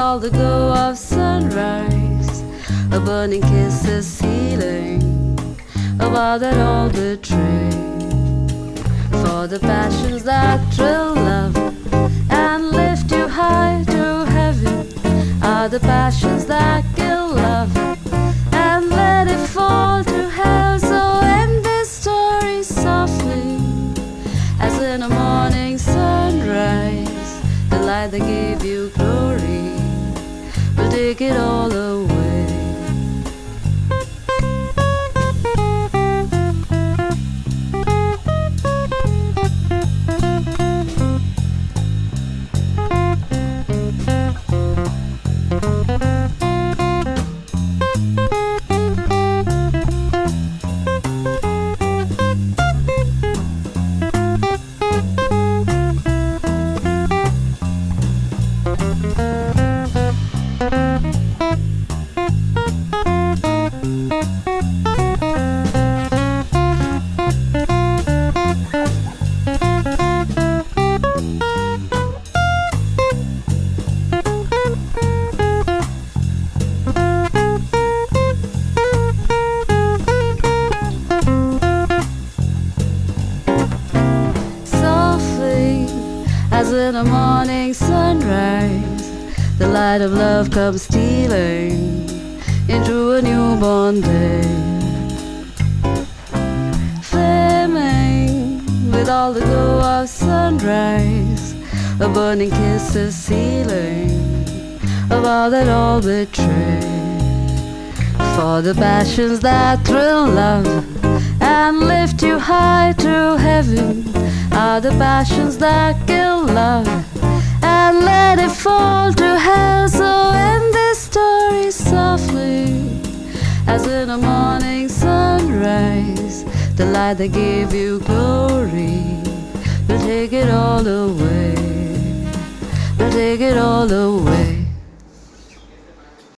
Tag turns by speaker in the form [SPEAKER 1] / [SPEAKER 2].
[SPEAKER 1] all the glow of sunrise, a burning kiss is sealing about that old betray. For the passions that thrill love and lift you high to heaven are the passions that kill love and let it fall to hell. So end this story softly, as in a morning sunrise. The light that gave you glory will take it all away. As in a morning sunrise, the light of love comes stealing into a newborn day. Flaming with all the glow of sunrise, a burning kiss is sealing about that all betrayed. For the passions that thrill love and lift you high to heaven are the passions that kill love and let it fall to hell. So end this story softly, as in a morning sunrise. The light that gave you glory will take it all away, will take it all away.